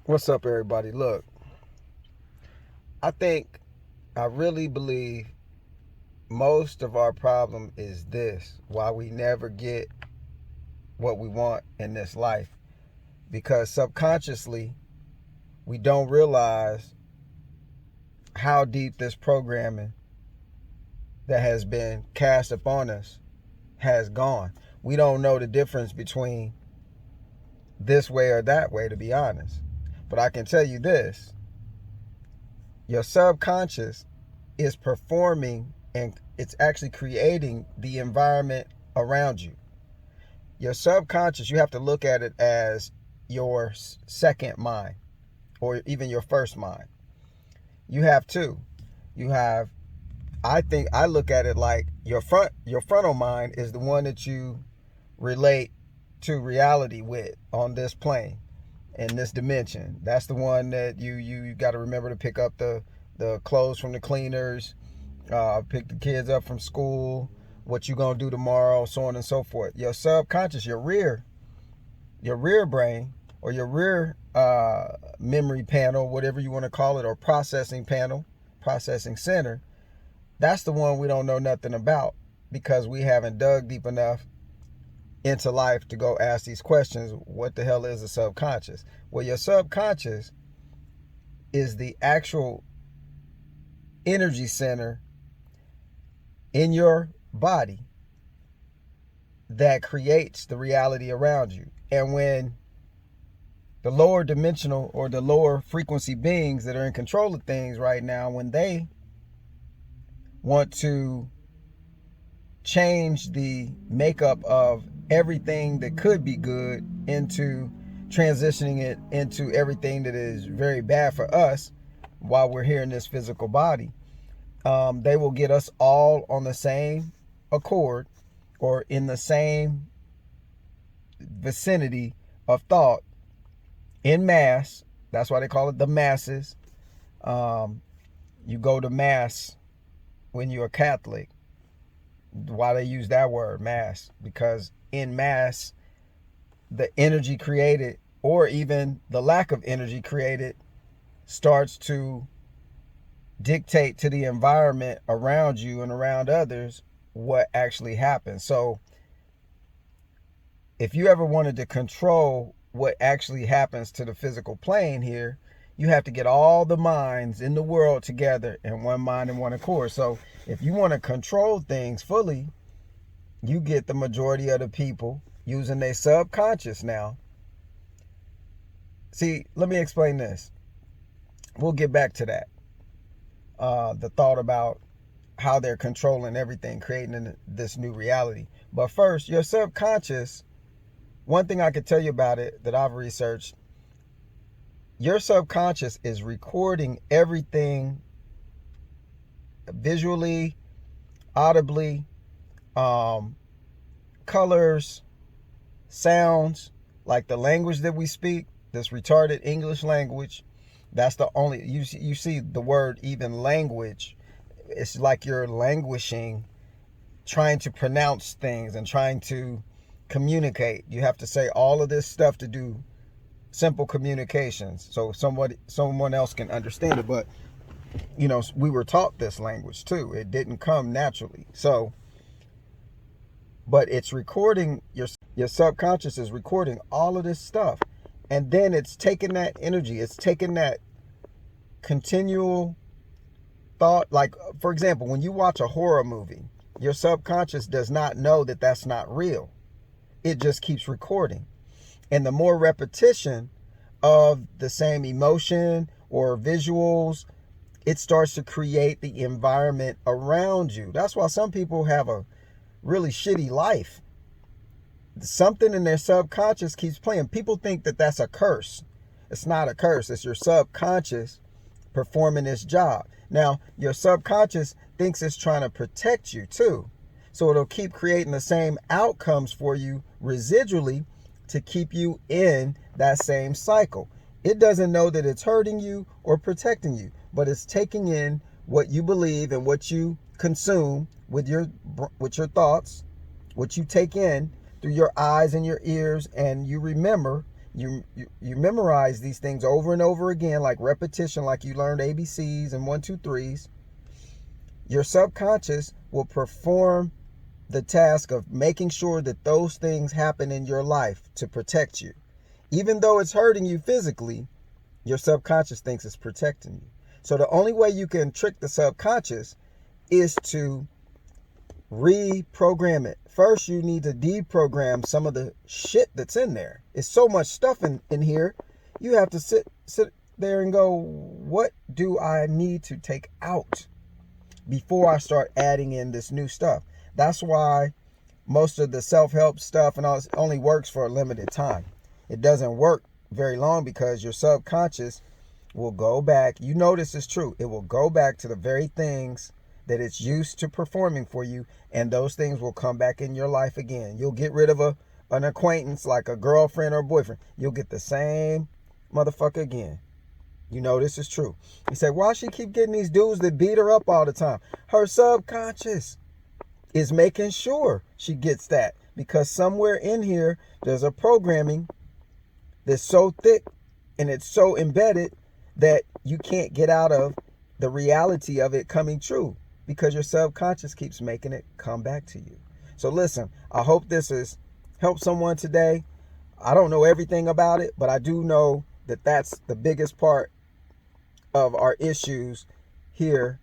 What's up, everybody? Look, I really believe most of our problem is this: why we never get what we want in this life. Because subconsciously, we don't realize how deep this programming that has been cast upon us has gone. We don't know the difference between this way or that way, to be honest. But I can tell you this: your subconscious is performing and it's actually creating the environment around you. Your subconscious, you have to look at it as your second mind or even your first mind. You have two. You have, I look at it like your frontal mind is the one that you relate to reality with on this plane, in this dimension. That's the one that you got to remember to pick up the clothes from the cleaners, pick the kids up from school, what you gonna do tomorrow, so on and so forth. Your subconscious, your rear brain, or your rear memory panel, whatever you want to call it, or processing panel, processing center. That's the one we don't know nothing about because we haven't dug deep enough into life to go ask these questions. What the hell is the subconscious? Well, your subconscious is the actual energy center in your body that creates the reality around you. And when the lower dimensional or the lower frequency beings that are in control of things right now, when they want to change the makeup of everything that could be good into transitioning it into everything that is very bad for us while we're here in this physical body, they will get us all on the same accord or in the same vicinity of thought in mass. That's why they call it the masses. You go to mass when you're a Catholic. Why they use that word, mass? Because in mass, the energy created, or even the lack of energy created, starts to dictate to the environment around you and around others what actually happens. So if you ever wanted to control what actually happens to the physical plane here, you have to get all the minds in the world together in one mind and one accord. So if you want to control things fully, you get the majority of the people using their subconscious now. See, let me explain this. We'll get back to that. The thought about how they're controlling everything, creating this new reality. But first, your subconscious, one thing I could tell you about it that I've researched, your subconscious is recording everything visually, audibly, colors, sounds, like the language that we speak, this retarded English language. That's the only, you see the word even language. It's like you're languishing, trying to pronounce things and trying to communicate. You have to say all of this stuff to do simple communications so someone else can understand it. But we were taught this language too. It didn't come naturally. So, but it's recording, your subconscious is recording all of this stuff, and then it's taking that energy, it's taking that continual thought. Like, for example, when you watch a horror movie, your subconscious does not know that that's not real. It just keeps recording. And the more repetition of the same emotion or visuals, it starts to create the environment around you. That's why some people have a really shitty life. Something in their subconscious keeps playing. People think that that's a curse. It's not a curse. It's your subconscious performing its job. Now, your subconscious thinks it's trying to protect you too. So it'll keep creating the same outcomes for you residually to keep you in that same cycle. It doesn't know that it's hurting you or protecting you, but it's taking in what you believe and what you consume with your thoughts, what you take in through your eyes and your ears, and you remember, You memorize these things over and over again, like repetition, like you learned ABCs and 1, 2, 3s. Your subconscious will perform the task of making sure that those things happen in your life to protect you. Even though it's hurting you physically, your subconscious thinks it's protecting you. So the only way you can trick the subconscious is to reprogram it. First, you need to deprogram some of the shit that's in there. It's so much stuff in here. You have to sit there and go, what do I need to take out before I start adding in this new stuff? That's why most of the self-help stuff and all this only works for a limited time. It doesn't work very long because your subconscious will go back. You know this is true. It will go back to the very things that it's used to performing for you, and those things will come back in your life again. You'll get rid of an acquaintance like a girlfriend or a boyfriend. You'll get the same motherfucker again. You know this is true. You say, why she keep getting these dudes that beat her up all the time? Her subconscious is making sure she gets that, because somewhere in here there's a programming that's so thick and it's so embedded that you can't get out of the reality of it coming true, because your subconscious keeps making it come back to you. So listen, I hope this has helped someone today. I don't know everything about it, but I do know that that's the biggest part of our issues here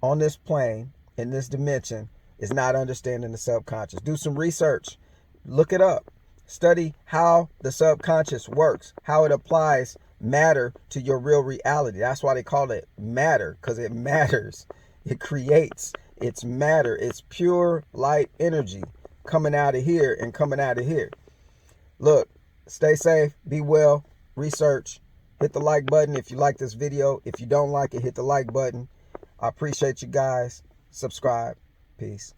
on this plane, in this dimension, is not understanding the subconscious. Do some research. Look it up. Study how the subconscious works, how it applies matter to your real reality. That's why they call it matter, because it matters. It creates. It's matter. It's pure light energy coming out of here and coming out of here. Look, stay safe, be well, research. Hit the like button if you like this video. If you don't like it, hit the like button. I appreciate you guys. Subscribe. Peace.